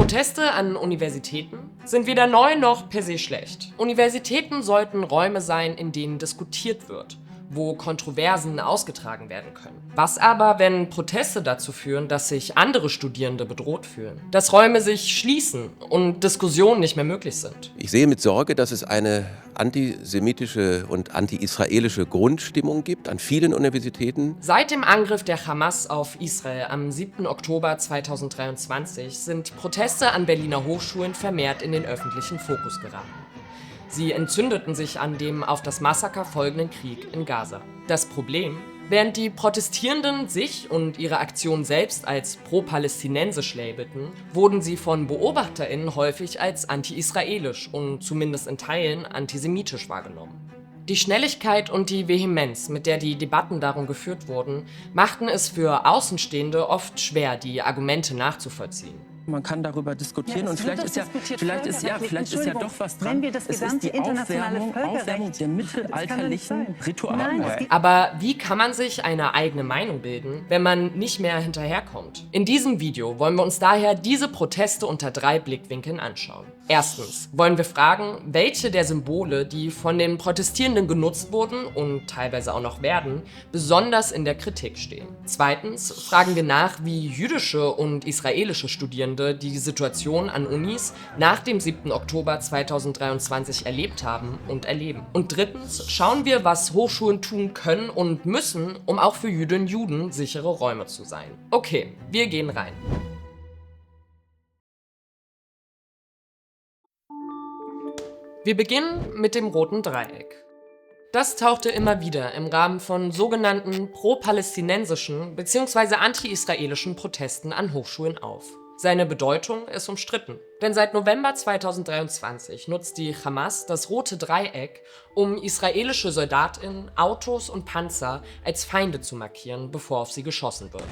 Proteste an Universitäten sind weder neu noch per se schlecht. Universitäten sollten Räume sein, in denen diskutiert wird, wo Kontroversen ausgetragen werden können. Was aber, wenn Proteste dazu führen, dass sich andere Studierende bedroht fühlen? Dass Räume sich schließen und Diskussionen nicht mehr möglich sind? Ich sehe mit Sorge, dass es eine antisemitische und anti-israelische Grundstimmung gibt an vielen Universitäten. Seit dem Angriff der Hamas auf Israel am 7. Oktober 2023 sind Proteste an Berliner Hochschulen vermehrt in den öffentlichen Fokus geraten. Sie entzündeten sich an dem auf das Massaker folgenden Krieg in Gaza. Das Problem: Während die Protestierenden sich und ihre Aktion selbst als pro-palästinensisch labelten, wurden sie von BeobachterInnen häufig als anti-israelisch und zumindest in Teilen antisemitisch wahrgenommen. Die Schnelligkeit und die Vehemenz, mit der die Debatten darum geführt wurden, machten es für Außenstehende oft schwer, die Argumente nachzuvollziehen. Man kann darüber diskutieren, Ja, und vielleicht ist ja doch was dran. Wenn wir das Es ist gesamte die internationale Aufwärmung Völkerrecht, der das mittelalterlichen kann Rituale. Nein, es gibt Aber wie kann man sich eine eigene Meinung bilden, wenn man nicht mehr hinterherkommt? In diesem Video wollen wir uns daher diese Proteste unter 3 Blickwinkeln anschauen. Erstens wollen wir fragen, welche der Symbole, die von den Protestierenden genutzt wurden und teilweise auch noch werden, besonders in der Kritik stehen. Zweitens fragen wir nach, wie jüdische und israelische Studierende die Situation an Unis nach dem 7. Oktober 2023 erlebt haben und erleben. Und drittens schauen wir, was Hochschulen tun können und müssen, um auch für Jüdinnen und Juden sichere Räume zu sein. Okay, wir gehen rein. Wir beginnen mit dem roten Dreieck. Das tauchte immer wieder im Rahmen von sogenannten pro-palästinensischen bzw. anti-israelischen Protesten an Hochschulen auf. Seine Bedeutung ist umstritten, denn seit November 2023 nutzt die Hamas das rote Dreieck, um israelische SoldatInnen, Autos und Panzer als Feinde zu markieren, bevor auf sie geschossen wird.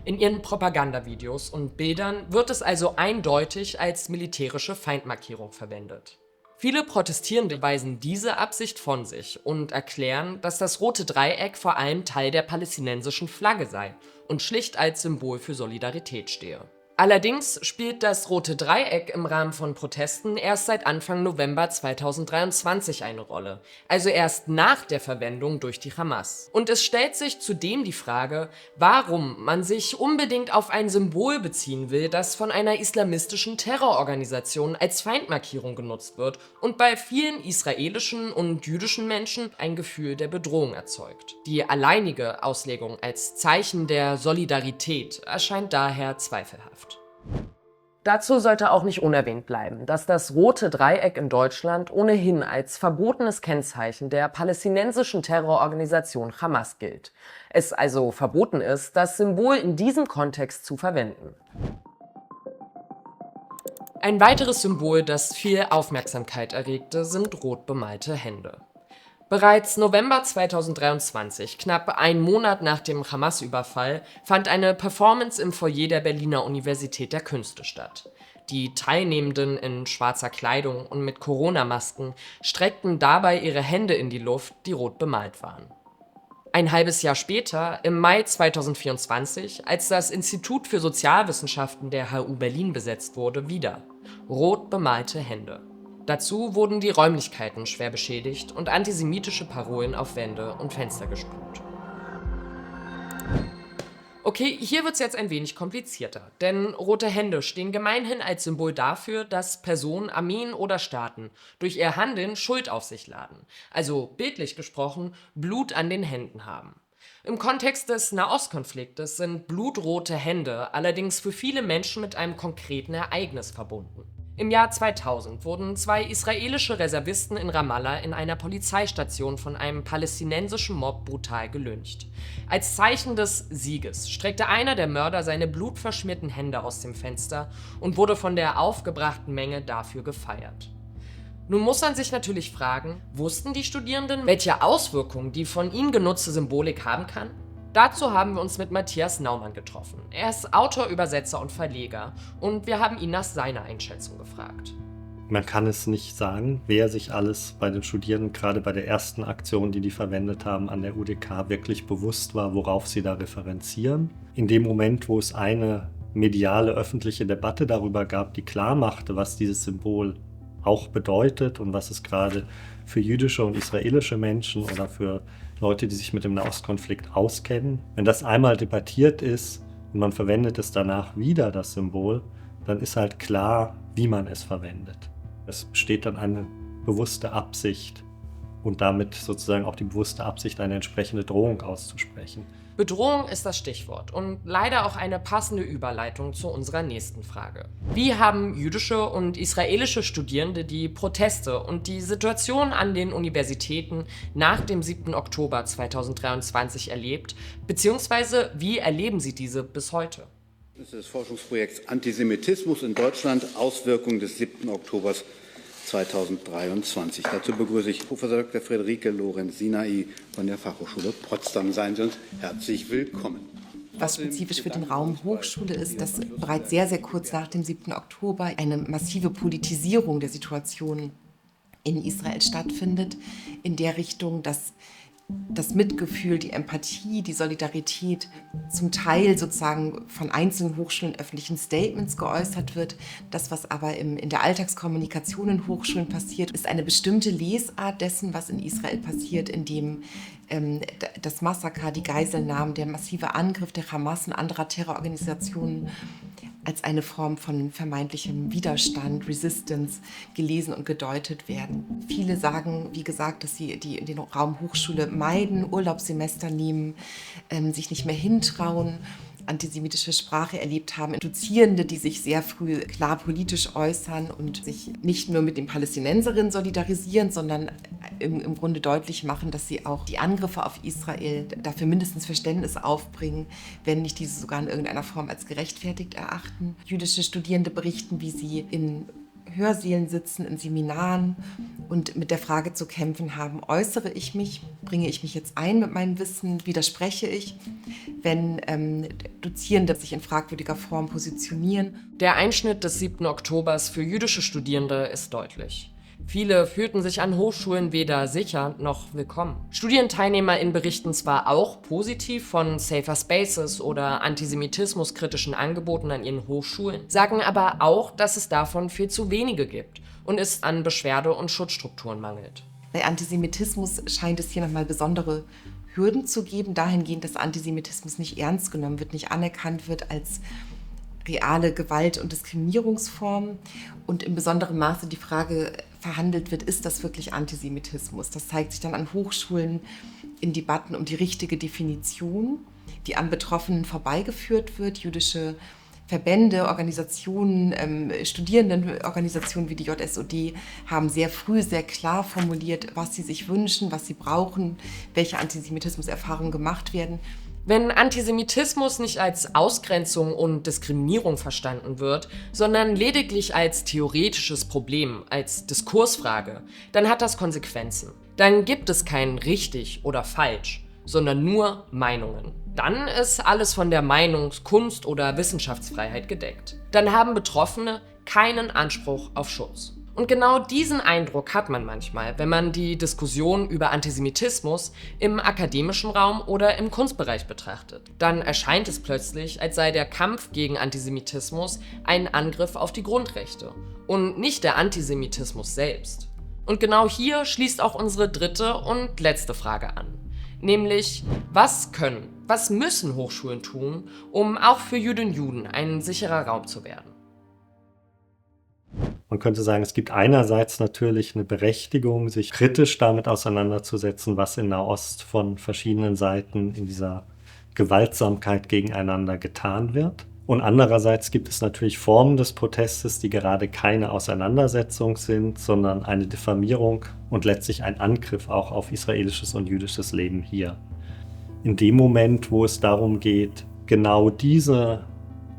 In ihren Propagandavideos und Bildern wird es also eindeutig als militärische Feindmarkierung verwendet. Viele Protestierende weisen diese Absicht von sich und erklären, dass das rote Dreieck vor allem Teil der palästinensischen Flagge sei und schlicht als Symbol für Solidarität stehe. Allerdings spielt das rote Dreieck im Rahmen von Protesten erst seit Anfang November 2023 eine Rolle, also erst nach der Verwendung durch die Hamas. Und es stellt sich zudem die Frage, warum man sich unbedingt auf ein Symbol beziehen will, das von einer islamistischen Terrororganisation als Feindmarkierung genutzt wird und bei vielen israelischen und jüdischen Menschen ein Gefühl der Bedrohung erzeugt. Die alleinige Auslegung als Zeichen der Solidarität erscheint daher zweifelhaft. Dazu sollte auch nicht unerwähnt bleiben, dass das rote Dreieck in Deutschland ohnehin als verbotenes Kennzeichen der palästinensischen Terrororganisation Hamas gilt. Es also verboten ist, das Symbol in diesem Kontext zu verwenden. Ein weiteres Symbol, das viel Aufmerksamkeit erregte, sind rot bemalte Hände. Bereits November 2023, knapp einen Monat nach dem Hamas-Überfall, fand eine Performance im Foyer der Berliner Universität der Künste statt. Die Teilnehmenden in schwarzer Kleidung und mit Corona-Masken streckten dabei ihre Hände in die Luft, die rot bemalt waren. Ein halbes Jahr später, im Mai 2024, als das Institut für Sozialwissenschaften der HU Berlin besetzt wurde, wieder rot bemalte Hände. Dazu wurden die Räumlichkeiten schwer beschädigt und antisemitische Parolen auf Wände und Fenster gesprüht. Okay, hier wird es jetzt ein wenig komplizierter, denn rote Hände stehen gemeinhin als Symbol dafür, dass Personen, Armeen oder Staaten durch ihr Handeln Schuld auf sich laden, also bildlich gesprochen Blut an den Händen haben. Im Kontext des Nahostkonfliktes sind blutrote Hände allerdings für viele Menschen mit einem konkreten Ereignis verbunden. Im Jahr 2000 wurden 2 israelische Reservisten in Ramallah in einer Polizeistation von einem palästinensischen Mob brutal gelyncht. Als Zeichen des Sieges streckte einer der Mörder seine blutverschmierten Hände aus dem Fenster und wurde von der aufgebrachten Menge dafür gefeiert. Nun muss man sich natürlich fragen, wussten die Studierenden, welche Auswirkungen die von ihnen genutzte Symbolik haben kann? Dazu haben wir uns mit Matthias Naumann getroffen. Er ist Autor, Übersetzer und Verleger und wir haben ihn nach seiner Einschätzung gefragt. Man kann es nicht sagen, wer sich alles bei den Studierenden, gerade bei der ersten Aktion, die verwendet haben an der UDK, wirklich bewusst war, worauf sie da referenzieren. In dem Moment, wo es eine mediale öffentliche Debatte darüber gab, die klar machte, was dieses Symbol auch bedeutet und was es gerade für jüdische und israelische Menschen oder für Leute, die sich mit dem Nahostkonflikt auskennen, wenn das einmal debattiert ist und man verwendet es danach wieder, das Symbol, dann ist halt klar, wie man es verwendet. Es besteht dann eine bewusste Absicht und damit sozusagen auch die bewusste Absicht, eine entsprechende Drohung auszusprechen. Bedrohung ist das Stichwort und leider auch eine passende Überleitung zu unserer nächsten Frage. Wie haben jüdische und israelische Studierende die Proteste und die Situation an den Universitäten nach dem 7. Oktober 2023 erlebt, beziehungsweise wie erleben sie diese bis heute? Des Forschungsprojekts Antisemitismus in Deutschland, Auswirkungen des 7. Oktobers 2023. Dazu begrüße ich Professor Dr. Friederike Lorenz-Sinai von der Fachhochschule Potsdam. Seien Sie uns herzlich willkommen. Was spezifisch für den Raum Hochschule ist, dass bereits sehr, sehr kurz nach dem 7. Oktober eine massive Politisierung der Situation in Israel stattfindet, in der Richtung, dass das Mitgefühl, die Empathie, die Solidarität zum Teil sozusagen von einzelnen Hochschulen in öffentlichen Statements geäußert wird. Das, was aber in der Alltagskommunikation in Hochschulen passiert, ist eine bestimmte Lesart dessen, was in Israel passiert, in dem das Massaker, die Geiselnahmen, der massive Angriff der Hamas und anderer Terrororganisationen als eine Form von vermeintlichem Widerstand, Resistance gelesen und gedeutet werden. Viele sagen, wie gesagt, dass sie den Raum Hochschule meiden, Urlaubssemester nehmen, sich nicht mehr hintrauen, antisemitische Sprache erlebt haben, Dozierende, die sich sehr früh klar politisch äußern und sich nicht nur mit den Palästinenserinnen solidarisieren, sondern im Grunde deutlich machen, dass sie auch die Angriffe auf Israel dafür mindestens Verständnis aufbringen, wenn nicht diese sogar in irgendeiner Form als gerechtfertigt erachten. Jüdische Studierende berichten, wie sie in Hörsälen sitzen, in Seminaren und mit der Frage zu kämpfen haben, äußere ich mich, bringe ich mich jetzt ein mit meinem Wissen, widerspreche ich, wenn Dozierende sich in fragwürdiger Form positionieren. Der Einschnitt des 7. Oktobers für jüdische Studierende ist deutlich. Viele fühlten sich an Hochschulen weder sicher noch willkommen. StudienteilnehmerInnen berichten zwar auch positiv von Safer Spaces oder antisemitismuskritischen Angeboten an ihren Hochschulen, sagen aber auch, dass es davon viel zu wenige gibt und es an Beschwerde- und Schutzstrukturen mangelt. Bei Antisemitismus scheint es hier nochmal besondere Hürden zu geben, dahingehend, dass Antisemitismus nicht ernst genommen wird, nicht anerkannt wird als reale Gewalt- und Diskriminierungsform und in besonderem Maße die Frage verhandelt wird, ist das wirklich Antisemitismus? Das zeigt sich dann an Hochschulen in Debatten um die richtige Definition, die an Betroffenen vorbeigeführt wird. Jüdische Verbände, Organisationen, Studierendenorganisationen wie die JSOD haben sehr früh, sehr klar formuliert, was sie sich wünschen, was sie brauchen, welche Antisemitismuserfahrungen gemacht werden. Wenn Antisemitismus nicht als Ausgrenzung und Diskriminierung verstanden wird, sondern lediglich als theoretisches Problem, als Diskursfrage, dann hat das Konsequenzen. Dann gibt es kein richtig oder falsch, sondern nur Meinungen. Dann ist alles von der Meinungs-, Kunst- oder Wissenschaftsfreiheit gedeckt. Dann haben Betroffene keinen Anspruch auf Schutz. Und genau diesen Eindruck hat man manchmal, wenn man die Diskussion über Antisemitismus im akademischen Raum oder im Kunstbereich betrachtet. Dann erscheint es plötzlich, als sei der Kampf gegen Antisemitismus ein Angriff auf die Grundrechte und nicht der Antisemitismus selbst. Und genau hier schließt auch unsere dritte und letzte Frage an. Nämlich, was müssen Hochschulen tun, um auch für Jüdinnen und Juden ein sicherer Raum zu werden? Man könnte sagen, es gibt einerseits natürlich eine Berechtigung, sich kritisch damit auseinanderzusetzen, was in Nahost von verschiedenen Seiten in dieser Gewaltsamkeit gegeneinander getan wird. Und andererseits gibt es natürlich Formen des Protestes, die gerade keine Auseinandersetzung sind, sondern eine Diffamierung und letztlich ein Angriff auch auf israelisches und jüdisches Leben hier. In dem Moment, wo es darum geht, genau diese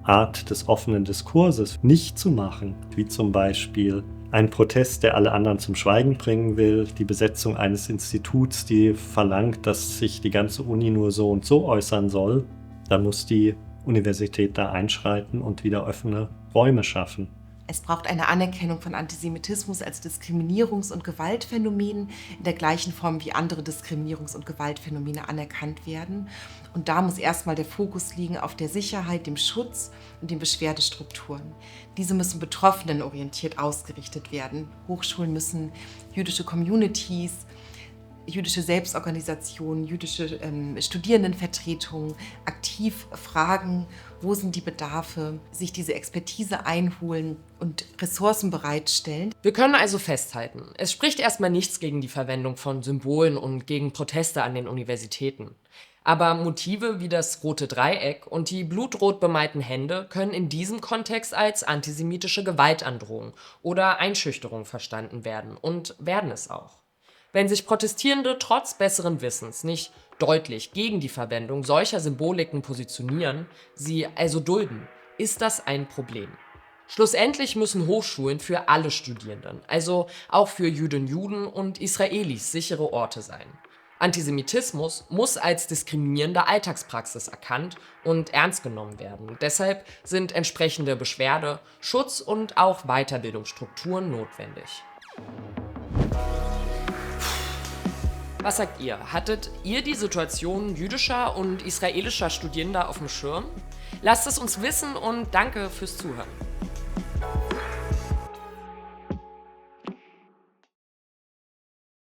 Art des offenen Diskurses nicht zu machen, wie zum Beispiel ein Protest, der alle anderen zum Schweigen bringen will, die Besetzung eines Instituts, die verlangt, dass sich die ganze Uni nur so und so äußern soll, dann muss die Universität da einschreiten und wieder offene Räume schaffen. Es braucht eine Anerkennung von Antisemitismus als Diskriminierungs- und Gewaltphänomen in der gleichen Form, wie andere Diskriminierungs- und Gewaltphänomene anerkannt werden. Und da muss erstmal der Fokus liegen auf der Sicherheit, dem Schutz und den Beschwerdestrukturen. Diese müssen betroffenenorientiert ausgerichtet werden. Hochschulen müssen jüdische Communities, jüdische Selbstorganisationen, jüdische Studierendenvertretungen aktiv fragen, wo sind die Bedarfe, sich diese Expertise einholen und Ressourcen bereitstellen. Wir können also festhalten, es spricht erstmal nichts gegen die Verwendung von Symbolen und gegen Proteste an den Universitäten. Aber Motive wie das rote Dreieck und die blutrot bemalten Hände können in diesem Kontext als antisemitische Gewaltandrohung oder Einschüchterung verstanden werden und werden es auch. Wenn sich Protestierende trotz besseren Wissens nicht deutlich gegen die Verwendung solcher Symboliken positionieren, sie also dulden, ist das ein Problem. Schlussendlich müssen Hochschulen für alle Studierenden, also auch für Jüdinnen, Juden und Israelis, sichere Orte sein. Antisemitismus muss als diskriminierende Alltagspraxis erkannt und ernst genommen werden. Deshalb sind entsprechende Beschwerde-, Schutz- und auch Weiterbildungsstrukturen notwendig. Was sagt ihr? Hattet ihr die Situation jüdischer und israelischer Studierender auf dem Schirm? Lasst es uns wissen und danke fürs Zuhören.